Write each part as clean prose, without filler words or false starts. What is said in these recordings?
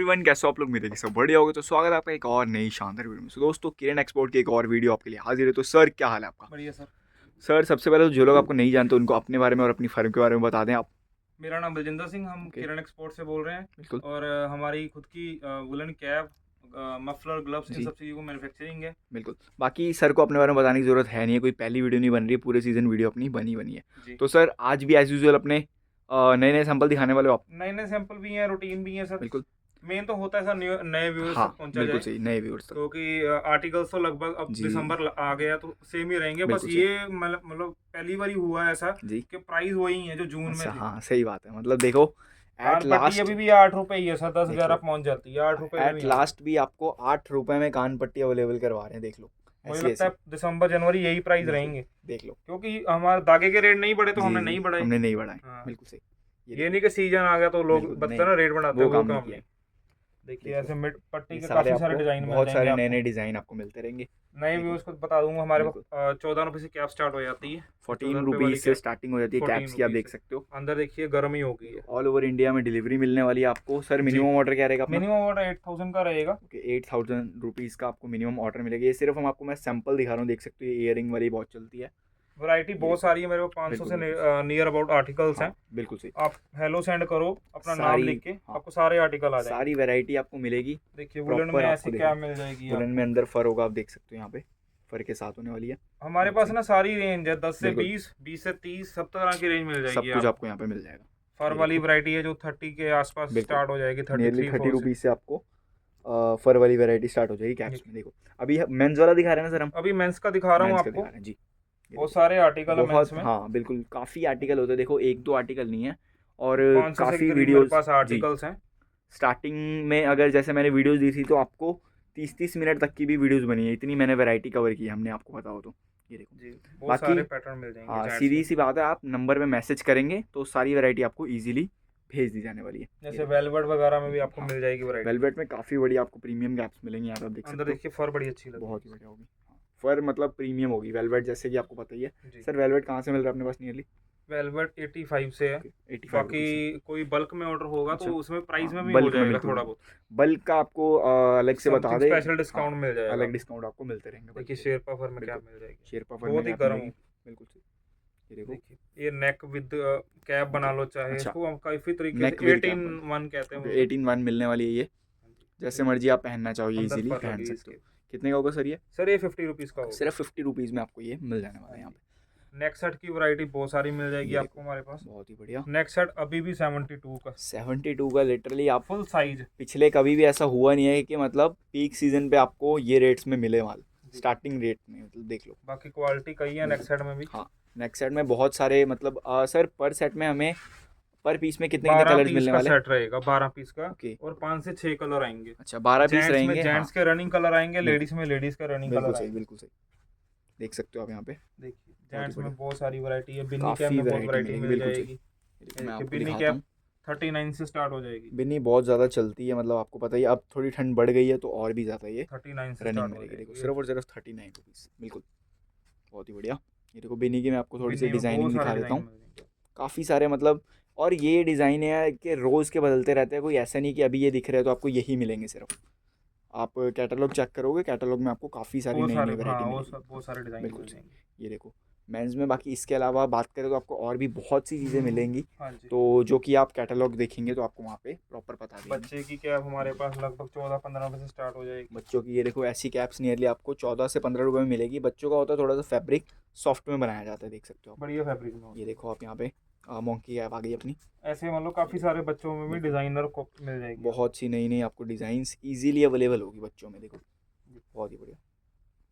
Everyone, कैसे हो आप लोग? मेरे सब बढ़िया होगा। तो स्वागत है आपका एक और नई शानदार वीडियो में। तो दोस्तों, किरण एक्सपोर्ट की एक और वीडियो आपके लिए हाजिर है। तो सर, क्या हाल है आपका? बढ़िया सर। सर, सबसे पहले तो जो लोग आपको नहीं जानते उनको अपने बारे में और अपनी फर्म के बारे में बता दें आप। मेरा नाम बलजिंदर सिंह, हम ओके, किरण एक्सपोर्ट से बोल रहे हैं। बिल्कुल। और हमारी खुद की वुलन कैप, मफलर, ग्लव्स, इन जी, सब चीज़ों को मैन्युफैक्चरिंग है। बिल्कुल। बाकी सर को अपने बारे में बताने की ज़रूरत है नहीं है, कोई पहली वीडियो नहीं बन रही है, पूरे सीज़न वीडियो अपनी बनी बनी है। जी। तो सर, आज भी एज़ यूजुअल अपने नए नए सैंपल दिखाने वाले हो आप। नए नए सैंपल भी हैं, रूटीन भी हैं सर। बिल्कुल। मेन तो होता है सर नए व्यूअर्स हाँ, तक पहुंचा बिल्कुल जाए, सही, नए व्यूअर्स तक। क्योंकि आर्टिकल्स तो लगभग अब जी, दिसंबर आ गया तो सेम ही रहेंगे। बस बिल्कुल सही। ये मतलब पहली बार ही हुआ है ऐसा जी। कि प्राइस वही है जो जून में अच्छा, थे। हाँ, सही बात है। मतलब देखो, एट कान पट्टी लास्ट अभी भी 8 रुपए ही है सर, 10-11 देखो, पहुंच जाती है, 8 रुपए में एट भी आ गई। लास्ट भी आपको 8 रुपए में कान पट्टी अवेलेबल करवा रहे हैं, देख लो। मुझे ऐसी लगता है ऐसी, दिसंबर जनवरी यही प्राइस बिल्कुल, रहेंगे, देख लो। क्योंकि हमारे धागे के रेट नहीं बढ़े तो जी हमने जी, नहीं बढ़ाए। हमने नहीं बढ़ाए, हाँ, बिल्कुल सही। ये ये देखो, नहीं कि सीजन आ गया तो लोग बिल्कुल बदते नहीं, ना रेट बढ़ाते वो हैं, वो काम नहीं काम किया नहीं। है। देखिए देखो, ऐसे मिड पट्टी ये के सारे काफी सारे आपको डिजाइन मिल बहुत जाएंगे सारे नए आपको। नए डिज़ाइन आपको मिलते रहेंगे। नए देखो, व्यूज को बता दूंगा, हमारे बिल्कुल। पास 14 रुपए से कैप स्टार्ट हो जाती है। ये 14 14 रुपए वाली रुपीज़ से कैप स्टार्टिंग हो जाती है 14 कैप्स की, आप रुपीज देख से सकते हो। अंदर देखिए गर्म ही हो गई है। ऑल ओवर इंडिया में डिलीवरी मिलने वाली है आपको। सर, जी, मिनिमम ऑर्डर क्या रहेगा अपना? मिनिमम ऑर्डर 8,000 का रहेगा। ओके, 8,000 रुपीज़ का आपको मिनिमम ऑर्डर मिलेगा। ये सिर्फ हम आपको, मैं सैंपल दिखा रहा हूँ, देख सकते हो। ये ईयरिंग वाली बहुत चलती है। वैरायटी ये बहुत देखो, सारी है मेरे पास, 500 बिल्कुल से बिल्कुल। नियर अबाउट आर्टिकल्स हाँ, हैं। बिल्कुल सही। आप हेलो सेंड करो अपना नाम सारी, लिख के, हाँ, आपको सारे आर्टिकल आ सारी जाएंगे। वैरायटी आपको मिलेगी। देखिए वुलन में प्रॉपर ऐसी आपको देखो, कैप मिल जाएगी वुलन में आपको। अंदर फर होगा, आप देख सकते हो यहाँ पे। फर के साथ होने वाली है। हमारे बहुत पास सही, ना सारी रेंज है, 10 से बिल्कुल। 20, 20 से 30, सब तरह की रेंज मिल सब जाएगी कुछ आपको आपको। यहाँ पे मिल जाएगा। फर ये वाली देखो, वैरायटी है जो 30 के आसपास बिल्कुल। स्टार्ट हो जाएगी, thirty nearly three thirty four से। रुपीज़ से आपको फर वाली वैरायटी स्टार्ट हो जाएगी कैप्स में। देखिए देखो, अभी मेंस वाला दिखा रहे हैं ना सर हम? अभी मेंस का दिखा रहा हूँ मेंस का आपको। दिखा रहे हैं जी। ये बहुत देखो, सारे आर्टिकल है मेंस बहुत, में। हाँ बिल्कुल, काफ़ी आर्टिकल होते हैं। देखो, एक दो आर्टिकल नहीं है, और 500 से काफ़ी करीब मेरे वीडियोस। पास जी। आर्टिकल्स हैं। स्टार्टिंग में अगर जैसे मैंने वीडियोस दी थी तो आपको 30-30 मिनट तक की भी वीडियोस बनी है, इतनी मैंने वैरायटी कवर की है हमने, आपको बताओ तो। ये देखो। जी, बहुत बाकी, सारे पैटर्न मिल जाएंगे हाँ, जेंट्स सीधी में। सी बात है, आप नंबर पे मैसेज करेंगे तो सारी वैरायटी आपको ईजिली भेज दी जाने वाली है। ये जैसे देखो, वेलवेट वगैरह में भी बिल्कुल, आपको हाँ। मिल जाएगी वैरायटी। वेलवेट में काफ़ी बड़ी आपको प्रीमियम गैप्स मिलेंगे, यहाँ पे आप देख अंदर सकते हो। देखिए फर बड़ी अच्छी लग रही है बहुत ही इसकी। बढ़िया होगी, हाँ। फर मतलब प्रीमियम होगी वेलवेट, जैसे कि आपको पता ही है। जी, सर, वेलवेट कहाँ से मिल रहा है अपने पास नियरली? वेलवेट 85 से है। ओके, 85 रुपीज़ से। बाकी कोई बल्क में ऑर्डर होगा तो अच्छा, उसमें हाँ, प्राइस में भी हो बल्क में जाएगा बिल्कुल थोड़ा होगा। बहुत। बल्क का आपको अलग से बता समथिंग दे। स्पेशल हाँ, डिस्काउंट मिल जाएगा अलग आपको। डिस्काउंट आपको मिलते रहेंगे बल्क देखिए के। शेरपा फर में क्या बिल्कुल, मिल जाएगी, शेरपा फर में बहुत ही कैप गर्म मिलेगी, हो। बिल्कुल सही। ये देखो। देखिए ये नेक विद कैप ओके, बना लो, चाहे अच्छा, इसको हम काफी तरीके से नेक विद कैप 18 वाली। 1 कहते हैं ओके, उसे। 18/1 मिलने वाली है ये। हाँ जी, जैसे देखिए मर्जी आप पहनना चाहो, ये अंदर इजीली फर पहन लगी है सकते हो। इसके। कितने का होगा सर ये? सर ये 50 रुपीज का ओके, होगा। सिर्फ 50 रुपीज़ में आपको ये मिल जाने वाला हाँ है यहाँ जी, पे। नेक सेट की वैरायटी बहुत सारी मिल जाएगी ये आपको देखो, हमारे पास। बहुत ही बढ़िया। नेक सेट अभी भी 72 का 72 का लिटरली आप, फुल साइज। पिछले कभी भी ऐसा हुआ नहीं है कि मतलब पीक सीजन पे आपको ये रेट्स में मिले माल। जी, स्टार्टिंग रेट में, मतलब देख लो। बाकी क्वालिटी कई है नेक बिल्कुल, सेट में भी। हाँ। नेक्स्ट सेट में बहुत सारे, मतलब सर, पर सेट में हमें, पर पीस में कितने कितने 12 कलर्स पीस मिलने का वाले? सेट रहेगा, 12 पीस का। ओके, और 5 से 6 कलर आएंगे। अच्छा, 12 पीस जेंट्स में रहेंगे, हाँ। जेंट्स के रनिंग कलर आएंगे, बिल्कुल, लेडीज में लेडीज के रनिंग बिल्कुल कलर सही, आएंगे। बिल्कुल सही। देख सकते हो आप यहाँ पे। देखिए बहुत ही जेंट्स में बढ़िया, बहुत सारी वैरायटी है, बिन्नी कैप काफ़ी में बहुत वैरायटी वैरायटी मिलेगी, मिल बिल्कुल सही। जाएगी। ये ये देखो, मैं देखिए आपको बिन्नी दिखाता कैप हूँ। 39 से स्टार्ट हो जाएगी। बिन्नी बहुत ज़्यादा चलती है, मतलब आपको पता ही है, अब थोड़ी ठंड बढ़ गई है तो और भी ज़्यादा ये 39 से रनिंग स्टार्ट हो मिलेगी। देखो, जाएगी ये। सिर्फ और सिर्फ 39 रुपीज़, बिल्कुल। बहुत ही बढ़िया। ये देखो, बिन्नी की मैं आपको थोड़ी सी बिन्नी में बहुत डिज़ाइनिंग सारे दिखा देता डिजाइन हूँ। मिल जाएंगे। काफ़ी सारे, मतलब, और ये डिज़ाइन है कि रोज़ के बदलते रहते हैं, कोई ऐसा नहीं कि अभी ये दिख रहे हैं तो आपको यही मिलेंगे सिर्फ। आप कैटलॉग चेक करोगे, कैटलॉग में आपको काफ़ी सारी बहुत नई सारे, नई हाँ वैरायटी वो मिलेगी। सब बहुत सारे डिजाइन बिल्कुल मिल सही। जाएंगे। ये देखो, मेंस में बाकी इसके अलावा बात करें तो आपको और भी बहुत सी चीज़ें मिलेंगी। हाँ जी, तो जो कि आप कैटलॉग देखेंगे तो आपको वहाँ पे प्रॉपर बता देंगे। बच्चे की कैप हमारे जी। पास लगभग 14-15 रुपए से स्टार्ट हो जाएगी। बच्चों की, ये देखो, ऐसी कैप्स नियरली आपको 14 से 15 रुपये में मिलेगी। बच्चों का होता है थोड़ा सा फैब्रिक सॉफ्ट में बनाया जाता है, देख सकते हो आप। बढ़िया फैब्रिक में ये होती है। देखो आप यहाँ पे, मोंकी कैप आ गई अपनी। ऐसे मतलब ये काफी देखो, सारे बच्चों में भी बिल्कुल, डिजाइनर को मिल जाएगी आपको। बहुत सी नई नई आपको डिज़ाइंस इजीली अवेलेबल होगी बच्चों में, देखो। बहुत ही बढ़िया,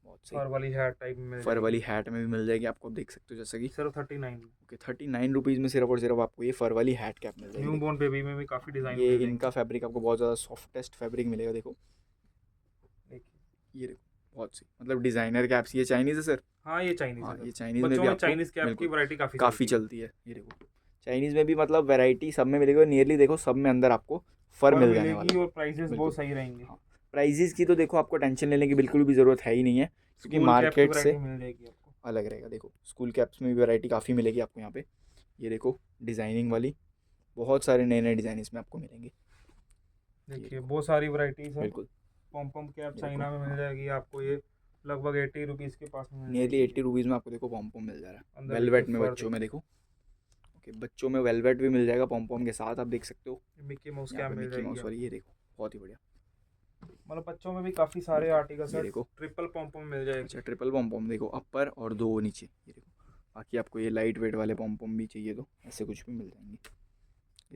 बहुत सही। फर वाली हैट टाइप में मिल फर जाएगी। वाली हैट में भी मिल जाएगी आपको, देख सकते हो, जैसे कि। सिर्फ 39 में। ओके, 39 रुपीज़ में सिर्फ और सिर्फ आपको ये फर वाली हैट कैप मिल जाएगी, न्यू देखो। बॉर्न बेबी में भी काफी डिजाइन ये मिल इनका जाएंगे। फैब्रिक आपको बहुत ज़्यादा सॉफ्टेस्ट फैब्रिक मिलेगा, देखो। देखिए, ये देखो, बहुत सी, मतलब डिज़ाइनर कैप्स। ये चाइनीज़ है सर? हाँ ये चाइनीज हाँ, है सर। ये चाइनीज़ में बच्चों भी में आपको, चाइनीज कैप की बिल्कुल, वैरायटी काफी काफ़ी चलती है। चलती है। ये देखो, चाइनीज़ में भी, मतलब वैरायटी सब में मिलेगी, और नियरली देखो सब में अंदर आपको फ़र फर मिल जाने वाला मिलेगी है। और प्राइसेस बहुत बिल्कुल, सही रहेंगे। हाँ। प्राइजेज़ की तो देखो आपको टेंशन लेने की बिल्कुल भी ज़रूरत है ही नहीं है, क्योंकि स्कूल कैप की मार्केट से वैरायटी मिल जाएगी आपको। अलग रहेगा। देखो, स्कूल कैप्स में भी वैरायटी काफ़ी मिलेगी आपको यहाँ पे। ये देखो, डिज़ाइनिंग वाली बहुत सारे नए नए डिज़ाइन इसमें आपको मिलेंगे। देखिए बहुत सारी वैरायटीज है। बिल्कुल पॉम पॉम कैप ये देखो, चाइना में मिल हाँ जाएगी आपको, ये लगभग 80 रुपीज़ के पास में मिल नियरली जाएगी। 80 रुपीज़ में आपको देखो पॉम पॉम मिल जा रहा है अंदर देखिए वेलवेट में, फर बच्चों में देखिए, देखो। ओके, बच्चों में वेलवेट भी मिल जाएगा पॉम पॉम के साथ, आप देख सकते हो। मिक्की माउस यहाँ कैप पे मिल मिक्की जाएगी माउस वाली, आपको। ये देखो बहुत ही बढ़िया। मतलब बच्चों में भी काफ़ी सारे आर्टिकल्स ये है। देखो, ट्रिपल पॉम पॉम मिल जाएगी। अच्छा ट्रिपल पॉम पॉम देखो, अपर और दो नीचे, ये देखो। बाकी आपको ये लाइट वेट वाले पॉम पॉम भी चाहिए तो ऐसे कुछ भी मिल जाएंगे, ये देखो।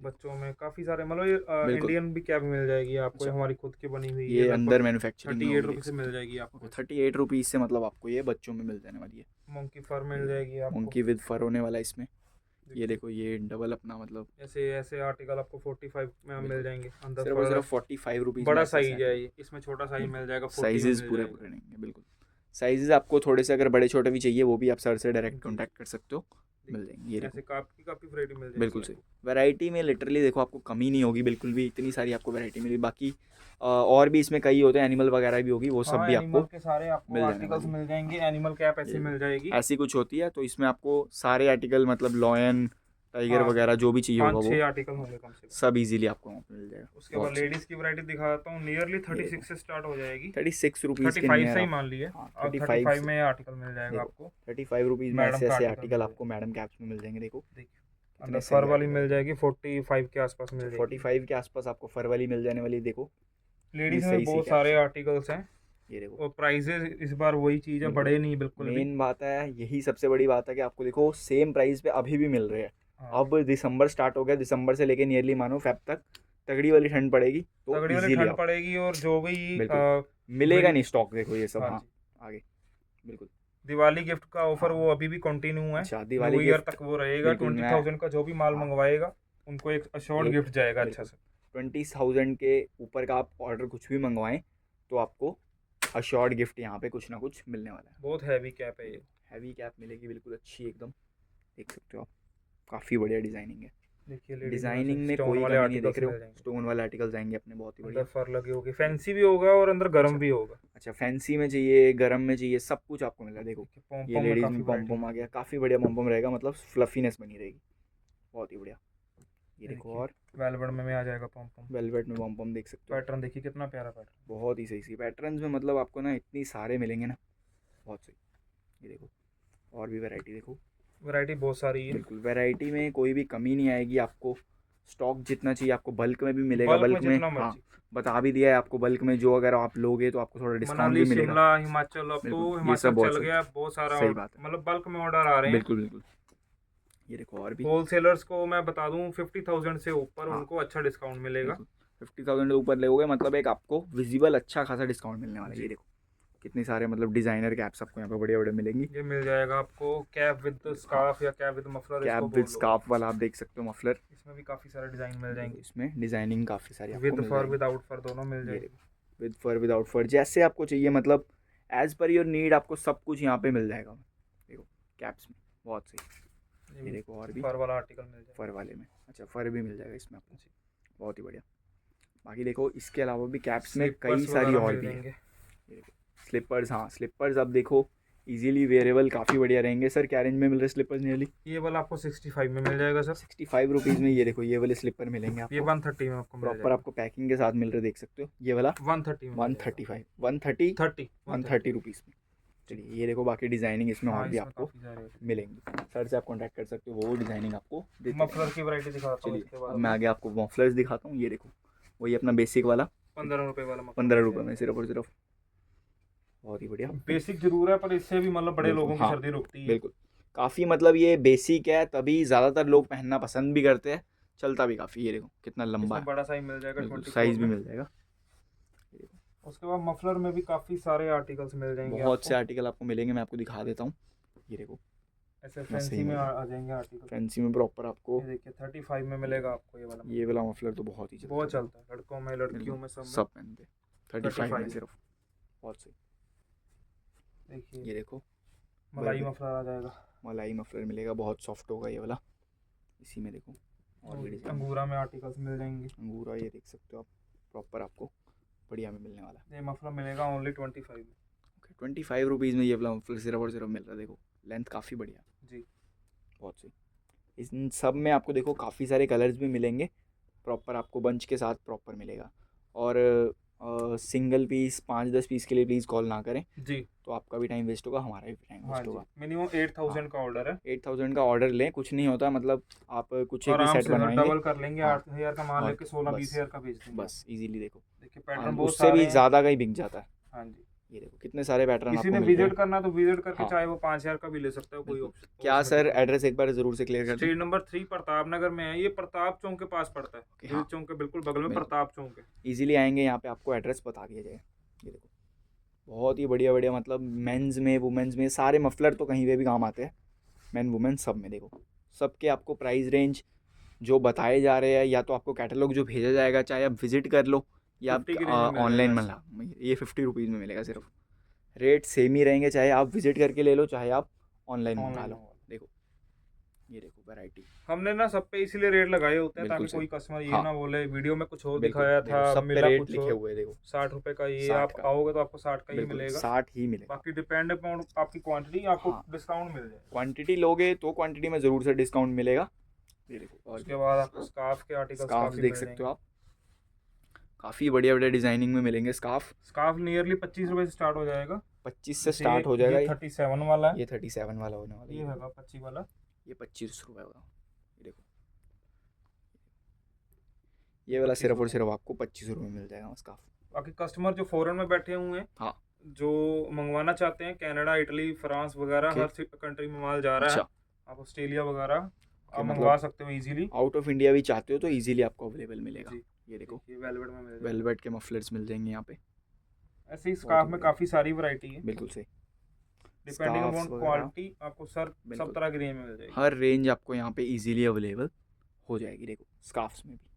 बच्चों में काफ़ी सारे, मतलब ये बिल्कुल, इंडियन भी कैप मिल जाएगी आपको, ये अच्छा हमारी खुद की बनी हुई, ये ये अंदर लगभग मैन्युफैक्चरिंग में 38 होगी, देख रुपये से सकते मिल हो। जाएगी ओके, आपको। 38 रुपीज़ से मतलब आपको ये बच्चों में मिल जाने वाली है। मंकी फर ये मिल जाएगी देखो आपको। मंकी विद फर होने वाला है इसमें। ये देखिए देखो ये डबल अपना मतलब, ऐसे ऐसे आर्टिकल आपको 45 में मिल बिल्कुल जाएंगे, अंदर सिर्फ और फर है। सिर्फ 45 रुपीज़ में बड़ा ऐसे ऐसे साइज है आर्टिकल। ये, इसमें छोटा साइज बिल्कुल मिल जाएगा, 40 में साइजेस मिल पूरे जाएगा। पूरे रहेंगे, बिल्कुल साइजेस आपको थोड़े से अगर बड़े छोटे भी चाहिए वो भी आप सर से डायरेक्ट जी कांटेक्ट कर सकते हो, मिल जाएंगे। ये देखिए देखो ऐसे काफ़ी वैरायटी मिल जाएगी बिल्कुल सही, आपको। वैरायटी में लिटरली देखो आपको कमी नहीं होगी बिल्कुल भी, इतनी सारी आपको वैरायटी मिलेगी। बाकी और भी इसमें कई होते हैं, एनिमल वगैरह भी होगी, वो सब हाँ भी एनिमल आपको के सारे आपको मिल जाने आर्टिकल्स वाली है। मिल जाएंगे। एनिमल कैप ये ऐसी देखो मिल जाएगी। ऐसी कुछ होती है, तो इसमें आपको सारे आर्टिकल मतलब लॉयन टाइगर हाँ वगैरह जो भी चाहिए होगा पाँच वो छः आर्टिकल होंगे कम से कम। सब इजीली आपको वहाँ पे मिल जाएगा, उसके बाद बहुत सही। लेडीज़ की वैरायटी दिखाता हूँ, नियरली ये 36 देखो से स्टार्ट हो जाएगी। 36 रुपीज़ के 35 नियर से ही आप, मान लिए, हाँ और 35 35 से में ये आर्टिकल मिल जाएगा देखो आपको। 35 रुपीज़ में मैडम ऐसे का ऐसे आर्टिकल आर्टिकल मिल आपको जाएगा। मैडम कैप्स में मिल जाएंगे, देखो देखिए अंदर कितने फर सही वाली आर्टिकल मिल है। जाएगी, 45 के आसपास अच्छा मिल जाएगी। 45 के आसपास आपको फर वाली मिल जाने वाली, देखो कितनी लेडीज़ में सही सी बहुत कैप्स सारे है। आर्टिकल्स हैं। ये देखो और प्राइजेज इस बार वही चीज़ है, बिल्कुल, बड़े नहीं बिल्कुल भी। मेन बात है यही सबसे बड़ी बात है कि आपको देखो सेम प्राइस पे अभी भी मिल रहे हैं। हाँ अब दिसंबर स्टार्ट हो गया, दिसंबर से लेके नियरली मानो फेब तक तगड़ी वाली ठंड पड़ेगी, तो तगड़ी वाली इजीली ठंड आप, पड़ेगी, और जो भी बिल्कुल मिलेगा विल नहीं स्टॉक, देखो ये सब, हाँ हाँ जी, आगे बिल्कुल, दिवाली गिफ्ट का ऑफर वो हाँ अभी भी कंटिन्यू है। अच्छा न्यू दिवाली ईयर गिफ्ट, तक वो रहेगा। बिल्कुल ट्वेंटी मैं, थाउजेंड का जो भी माल हाँ मंगवाएगा उनको एक अश्योर्ड एक गिफ्ट जाएगा अच्छा बिल्कुल सा। 20,000 के ऊपर का आप ऑर्डर कुछ भी मंगवाएं तो आपको अश्योर्ड गिफ्ट यहाँ पे कुछ ना कुछ मिलने वाला है। बहुत हैवी कैप है ये ये। देखो हैवी कैप मिलेगी, बिल्कुल अच्छी एकदम, देख सकते हो आप, काफ़ी बढ़िया डिज़ाइनिंग है। देखिए लेडीज में ऐसे डिज़ाइनिंग में स्टोन कोई वाले कमी नहीं, देख आर्टिकल्स रहे हो मिल जाएंगे। स्टोन वाले आर्टिकल्स आएंगे अपने, बहुत ही अंदर बढ़िया। फर लगे होगी, ये फैंसी भी होगा और अंदर गर्म अच्छा भी होगा। अच्छा फैंसी में चाहिए, गरम में चाहिए, सब कुछ आपको मिल रहा है, देखो देखिए पॉम ये पॉम में लेडीज़ काफ़ी में पॉम वैरायटी पॉम आ मिल गया, जाएगी। काफ़ी बढ़िया पॉम पॉम रहेगा, मतलब फ्लफीनेस बनी रहेगी, बहुत ही बढ़िया। ये ये देखो देखिए और वेलवेट में आ जाएगा पॉम पॉम। वेलवेट में पॉम पॉम देख सकते हो, पैटर्न देखिए कितना प्यारा पैटर्न। बहुत ही सही सी पैटर्न्स में, मतलब आपको ना इतनी सारे मिलेंगे ना, बहुत सही। ये देखो और भी वैरायटी देखो, वैरायटी बहुत सारी है। बिल्कुल वैरायटी में कोई भी कमी नहीं आएगी आपको, स्टॉक जितना चाहिए आपको बल्क में भी मिलेगा, बल्क में बल्क में जितना हाँ मर्जी। बता भी दिया है आपको, बल्क में जो अगर आप लोगे तो आपको थोड़ा डिस्काउंट मनाली भी मिलेगा। शिमला हिमाचल, अब तो बिल्कुल ये हिमाचल सब बहुत चल सही, गया, बहुत सारा सही बात है, मतलब बल्क में ऑर्डर आ रहे हैं। बिल्कुल बिल्कुल। ये देखो और भी, होलसेलर्स को मैं बता दूं 50,000 से ऊपर हाँ उनको अच्छा डिस्काउंट मिलेगा। बिल्कुल 50,000 से ऊपर लोगे मतलब एक आपको विजिबल अच्छा खासा डिस्काउंट मिलने वाला है। ये जी देखो कितने सारे मतलब डिज़ाइनर कैप्स आपको यहाँ पे बड़े बड़े मिलेंगी, ये मिल जाएगा आपको। कैप विद हाँ स्कार्फ या कैप विद मफलर कैप इसको विद बोल लो। स्कार्फ वाला आप देख सकते हो, मफलर, इसमें भी काफ़ी सारे डिज़ाइन मिल देखो जाएंगे। इसमें डिज़ाइनिंग काफ़ी सारी आपको विद मिल फर जाएगी। विदाउट फर दोनों मिल ये जाएगी। देखो विद फर विदाउट फर जैसे आपको चाहिए, मतलब एज पर योर नीड आपको सब कुछ यहाँ पे मिल जाएगा, देखो कैप्स में, बहुत सही। ये ये भी देखो और भी फर वाला आर्टिकल मिल जाएगा। फर वाले में, अच्छा फर भी मिल जाएगा इसमें आपको, जी बहुत ही बढ़िया। बाकी देखो इसके अलावा भी कैप्स में कई स्लीपर्स सारी वगैरह और मिल भी है। जाएंगे। ये देखो स्लीपर्स, हाँ स्लीपर्स अब देखो इजीली वेयरेबल काफ़ी बढ़िया रहेंगे। सर क्या रेंज में मिल रहे स्लीपर्स नियरली? ये वाला आपको 65 में मिल जाएगा सर। 65 रुपीज़ में ये देखो ये वाले स्लीपर मिलेंगे ये आपको, 130 में आपको मिल प्रॉपर जाएगा। आपको पैकिंग के साथ मिल रहे, देख सकते हो ये वाला 130 में मिल जाएगा। 135 130 30 130 रुपीज़ में। चलिए ये देखो बाकी डिज़ाइनिंग इसमें और हाँ भी इसमें आपको काफ़ी सारे। मिलेंगी, सर से आप कांटेक्ट कर सकते हो, वो डिज़ाइनिंग आपको देते मफलर रहेंगे। की वैरायटी दिखाता हूँ चलिए इसके अब बाद मैं अपना। आगे आपको मफलर्स दिखाता हूँ, ये देखो वही अपना बेसिक वाला 15 रुपये वाला मफलर 15 रुपये मिल में सिर्फ और सिर्फ, बहुत ही बढ़िया। जाएगा। बेसिक जरूर है पर इससे भी मतलब बड़े बिल्कुल लोगों की हाँ सर्दी रुकती है। बिल्कुल, काफ़ी मतलब ये बेसिक है तभी ज़्यादातर लोग पहनना पसंद भी करते हैं, चलता भी काफ़ी। ये देखो कितना लंबा इसमें है, बड़ा साइज मिल जाएगा बिल्कुल 24 साइज़ भी में। मिल जाएगा। ये देखो उसके बाद मफलर में भी काफ़ी सारे आर्टिकल्स मिल जाएंगे बहुत से आपको। आर्टिकल आपको मिलेंगे, मैं आपको दिखा देता हूँ। ये देखो ऐसे कितना सही फैंसी में मिल रहा आ जाएंगे आर्टिकल। है, फैंसी में प्रॉपर आपको। ये देखिए 35 में मिलेगा आपको ये वाला ये मफलर। वाला मफलर तो बहुत ही चलता बहुत है, चलता है लड़कों में लड़कियों बिल्कुल में सब में। सब पहनते 35 में 35 सिर्फ, बहुत सही। देखिए ये देखो मलाई बर्गर मफलर आ जाएगा। मलाई मफलर मिलेगा, बहुत सॉफ्ट होगा ये वाला, इसी में देखो और भी डिज़ाइन, अंगूरा में आर्टिकल्स मिल जाएंगे। अंगूरा ये देख सकते हो आप, प्रॉपर आपको बढ़िया में मिलने वाला है। ये मफलर मिलेगा ओनली 25 में। ओके 25 रुपीज़ में ये वाला मफलर सिर्फ और सिर्फ मिल रहा है, देखो लेंथ काफ़ी बढ़िया, जी बहुत सही। इन सब में आपको देखो काफ़ी सारे कलर्स भी मिलेंगे, प्रॉपर आपको बंच के साथ प्रॉपर मिलेगा। और सिंगल पीस 5-10 पीस के लिए प्लीज़ कॉल ना करें, जी। तो आपका भी टाइम वेस्ट होगा, हमारा भी टाइम हाँ वेस्ट जी, होगा। मिनिमम 8000 का ऑर्डर है। 8000 का ऑर्डर लें, कुछ नहीं होता, मतलब आप कुछ एक ही आराम सेट से सर बनवाएंगे। डबल कर लेंगे, हाँ 8000 का माल और लेके 16-20 बस हज़ार का बेच देंगे आप। बस इजीली देखो, देखिए पैटर्न बहुत उससे सारे भी हैं। ज़्यादा का ही बिक जाता है। हाँ जी, ये देखो कितने सारे पैटर्न किसी आपको ने मिल रहे विजिट हैं। करना तो विजिट करके हाँ चाहे वो 5000 का भी ले सकता है, कोई बिल्कुल। ऑप्शन तो क्या उसमें सर, दिक्कत नहीं। एड्रेस एक बार ज़रूर से क्लियर कर दें। स्ट्रीट नंबर 3 प्रताप नगर में है, ये प्रताप चौक के पास पड़ता है। ओके, दिल हाँ चौक के बिल्कुल बगल में बिल्कुल, प्रताप चौक है। इजीली आएंगे यहाँ पे, आपको एड्रेस बता दिया जाएगा। ये देखो बहुत ही बढ़िया बढ़िया, मतलब मेंस में वुमेंस में सारे मफलर तो कहीं पे भी काम आते हैं, मेन वुमेन सब में देखो। सबके आपको प्राइस रेंज जो बताए जा रहे हैं, या तो आपको कैटलॉग जो भेजा जाएगा, चाहे आप विजिट कर लो या 50 की रेंज में आप मिल ऑनलाइन जाएगा ऐसा। मंगा, ये 50 रुपीज़ में मिलेगा सिर्फ। रेट सेम ही रहेंगे, चाहे आप विजिट करके ले लो, चाहे आप ऑनलाइन मंगा ऑनलाइन लो। मंगवा लो। देखो ये देखो वैरायटी, हमने ना सब पे इसीलिए रेट लगाए होते हैं बिल्कुल ताकि सही। कोई कस्टमर ये हाँ ना बोले वीडियो में कुछ और बिल्कुल दिखाया था देखो, सब पे मिला रेट कुछ लिखे और। हुए हैं देखो। 60 रुपए का ये 60 आप का, आओगे तो आपको 60 का ही बिल्कुल मिलेगा। 60 ही मिलेगा। बाकी डिपेंड अपॉन आपकी क्वांटिटी, आपको हाँ डिस्काउंट मिल जाएगा। क्वांटिटी लोगे तो क्वांटिटी में ज़रूर से डिस्काउंट मिलेगा। ये देखो और उसके बाद आपको स्कार्फ के आर्टिकल्स स्कार्फ काफ़ी देख मिल सकते जाएंगे। हो आप, काफ़ी बढ़िया बढ़िया डिज़ाइनिंग में मिलेंगे स्कार्फ। स्कार्फ नियरली 25 रुपए से स्टार्ट हो जाएगा। 25 से जैसे ये स्टार्ट हो जाएगा ये 37 वाला है, ये 37 वाला होने वाला है। ये ये होगा देखो 25 वाला। ये 25 रुपये होगा। ये देखो ये ये वाला 25 सिर्फ और रुपए सिर्फ आपको 25 रुपये मिल जाएगा स्कार्फ। बाकी कस्टमर जो फॉरेन में बैठे हुए हैं, हाँ जो मंगवाना चाहते हैं, कनाडा, इटली, फ्रांस वगैरह ओके, हर कंट्री में माल जा रहा है। अच्छा आप ऑस्ट्रेलिया वगैरह ओके, आप मंगवा मतलब सकते हो इजीली। आउट ऑफ इंडिया भी चाहते हो तो इजीली आपको अवेलेबल मिलेगा। जी, ये देखो देखिए वेलवेट में मिल जाएगा। वेलवेट के मफलर्स मिल जाएंगे यहाँ पे, ऐसे ही बहुत ही स्कार्फ में बढ़िया, काफ़ी सारी वैरायटी है। बिल्कुल सही। डिपेंडिंग अपॉन स्कार्फ्स वगैरह क्वालिटी आपको सर सब बिल्कुल, तरह की रेंज में मिल जाएगी। हर रेंज आपको यहाँ पे इजीली अवेलेबल हो जाएगी। देखो स्कार्फ्स में भी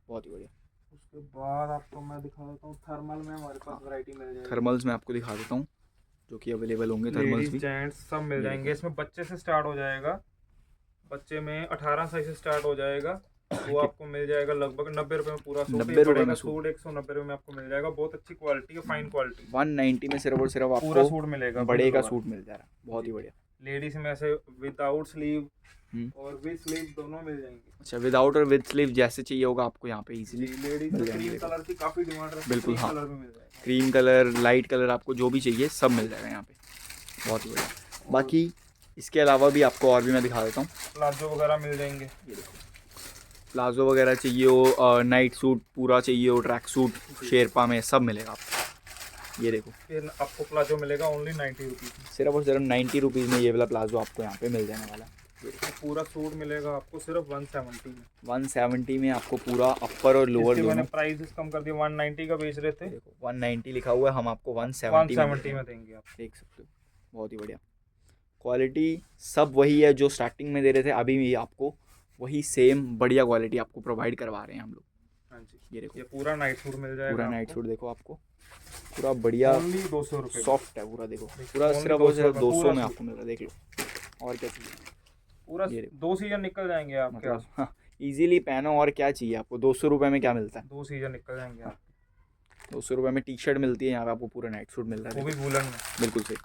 बहुत ही बढ़िया। उसके बाद आपको मैं दिखा देता हूँ, थर्मल में हमारे पास हाँ वैरायटी मिल जाएगी। थर्मल्स में आपको दिखा देता हूँ, जो कि अवेलेबल होंगे थर्मल्स लेडीज भी। जेंट्स सब मिल ये जाएंगे। देखो इसमें बच्चे से स्टार्ट हो जाएगा, बच्चे में 18 साइज से स्टार्ट हो जाएगा। वो कि आपको मिल जाएगा लगभग 90 रुपए में पूरा सूट। ये 90 रुपये बड़े में का सूट, सूट 190 रुपए में आपको मिल जाएगा। बहुत अच्छी क्वालिटी है, फाइन क्वालिटी। 190 में सिर्फ और सिर्फ पूरा आपको सूट मिलेगा विद बड़े का लोअर। सूट मिल जा रहा है, बहुत जी, ही बढ़िया। लेडीज में ऐसे विदाउट स्लीव हम्म, और विद स्लीव दोनों मिल जाएंगे। अच्छा विदाउट और विद स्लीव जैसे चाहिए होगा आपको यहाँ पे जी, इजीली लेडीज मिल में जाएंगे। क्रीम देखो कलर की काफी डिमांड रहती है, बिल्कुल, क्रीम हाँ कलर में मिल जाएगा। क्रीम कलर, लाइट कलर, आपको जो भी चाहिए सब मिल जाएगा यहाँ पे, बहुत ही बढ़िया। और बाकी इसके अलावा भी आपको और भी मैं दिखा देता हूँ। प्लाजो वगैरह मिल जाएंगे। ये देखो प्लाजो वगैरह चाहिए हो, नाइट सूट पूरा चाहिए हो, ट्रैक सूट शेरपा में सब मिलेगा आपको। ये देखो फिर आपको प्लाजो मिलेगा ओनली 90 रुपीज़ सिर्फ और सिर्फ 90 रुपीज़ में ये वाला प्लाजो आपको यहाँ पे मिल जाने वाला है। ये देखो में। पूरा सूट मिलेगा आपको सिर्फ 170 में। 170 में आपको पूरा अपर और लोअर इसके मैंने दोनों। प्राइस कम कर दिया, 190 का बेच रहे थे, ये देखो 190 लिखा हुआ है, हम आपको 170 में 170 में देंगे आप। देख सकते हो, बहुत ही बढ़िया। क्वालिटी सब वही है जो स्टार्टिंग में दे रहे थे, अभी भी आपको वही सेम बढ़िया क्वालिटी आपको प्रोवाइड करवा रहे हैं हम लोग। हाँ जी, ये देखो ये पूरा नाइट सूट मिल जाएगा पूरा नाइट आपको सूट देखो आपको, पूरा बढ़िया ओनली 200 रुपये। सॉफ्ट है पूरा। देखो देखो, पूरा only सिर्फ और 200 सिर्फ में 200 पूरा में सूट। आपको मिल रहा है, देख लो और क्या चाहिए। पूरा ये देखो 2 सीजन निकल जाएंगे आपके मतलब पास। हाँ ईजिली पहनो, और क्या चाहिए आपको। 200 रुपये में क्या मिलता है, 2 सीजन निकल जाएंगे आप। 200 रुपये में टी शर्ट मिलती है, यहाँ पे आपको पूरा नाइट सूट मिल रहा वो है। भी वूलन में। बिल्कुल सही।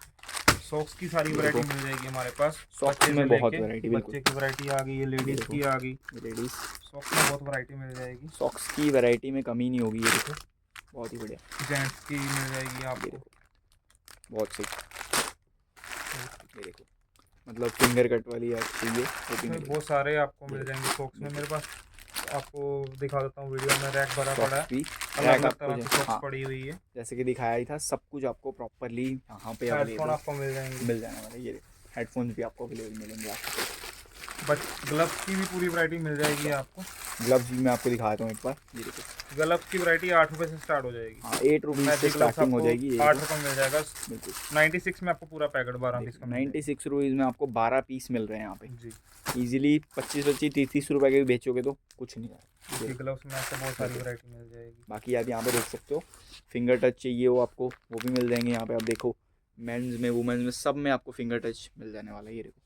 सॉक्स की सारी देखो, वैरायटी मिल जाएगी हमारे पास। सॉक्स बच्चे से में बहुत लेके वैरायटी, बिल्कुल। बच्चे की वैरायटी आ गई है, लेडीज देखो, की आ गई। लेडीज़ सॉक्स में बहुत वैरायटी मिल जाएगी। सॉक्स की वैरायटी में कमी नहीं होगी। ये देखो बहुत ही बढ़िया। जेंट्स की मिल जाएगी ये आपको। देखो बहुत सही। ये देखो मतलब फिंगर कट वाली आप चाहिए वो भी इसमें मिलेगी। बहुत सारे आपको मिल जाएंगे सॉक्स में। मेरे पास आपको दिखा देता हूँ, वीडियो में रैक भरा पड़ा है, सॉक्स भी अलग रैक अलग आपको तरह की सॉक्स हाँ पड़ी हुई है। जैसे कि दिखाया ही था, सब कुछ आपको प्रॉपरली यहाँ पे हेडफोन अवेलेबल आपको मिल जाएंगे। मिल जाने वाला है। ये देखो हेडफोन्स भी आपको अवेलेबल मिलेंगे आपको। बट ग्लव्स की भी पूरी वैरायटी मिल जाएगी आपको। ग्लव्स भी मैं आपको दिखाता हूँ एक बार। ये देखो ग्लव्स की वैरायटी 8 रुपये से स्टार्ट हो जाएगी। हाँ 8 रुपीज़ से मैजिक ग्लव्स स्टार्टिंग हो आपको जाएगी। ये 8 देखो रुपये मिल जाएगा। बिल्कुल 96 में आपको पूरा पैकेट 12 पीस का मिल जाएगा। 96 रुपीज़ में आपको 12 पीस मिल रहे हैं यहाँ पे जी, ईजिली। 25-30 रुपये के भी बेचोगे तो कुछ नहीं है। देखिए ग्लव्स में आपको बहुत सारी वैरायटी मिल जाएगी। बाकी आप यहाँ पे देख सकते हो, फिंगर टच चाहिए हो आपको वो भी मिल जाएंगे यहाँ पे। आप देखो मेंस में वुमेन्स में सब में आपको फिंगर टच मिल जाने वाला है। ये देखो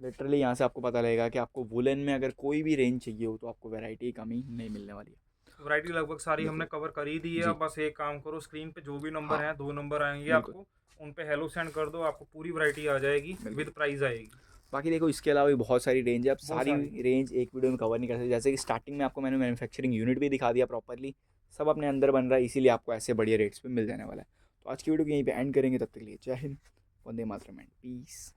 लिटरली यहाँ से आपको पता लगेगा कि आपको वुलन में अगर कोई भी रेंज चाहिए हो तो आपको वैरायटी की कमी नहीं मिलने वाली है। वैरायटी लगभग सारी हमने कवर कर ही दी है। जी। अब बस एक काम करो, स्क्रीन पे जो भी नंबर हाँ हैं 2 नंबर आएंगे बिल्कुल। आपको, उन पे हेलो सेंड कर दो, आपको पूरी वैरायटी आ जाएगी, बिल्कुल। विद प्राइस आएगी। बाकी देखो इसके अलावा भी बहुत सारी रेंज है, अब बहुत सारी सारी। रेंज एक वीडियो में कवर नहीं कर सकते। जैसे कि स्टार्टिंग में आपको मैंने मैन्युफैक्चरिंग यूनिट भी दिखा दिया प्रॉपरली, सब अपने अंदर बन रहा है, इसीलिए आपको ऐसे बढ़िया रेट्स पे मिल जाने वाला है। तो आज की वीडियो को यहीं पे एंड करेंगे, तब तक के लिए जय हिंद, वंदे मातरम एंड पीस।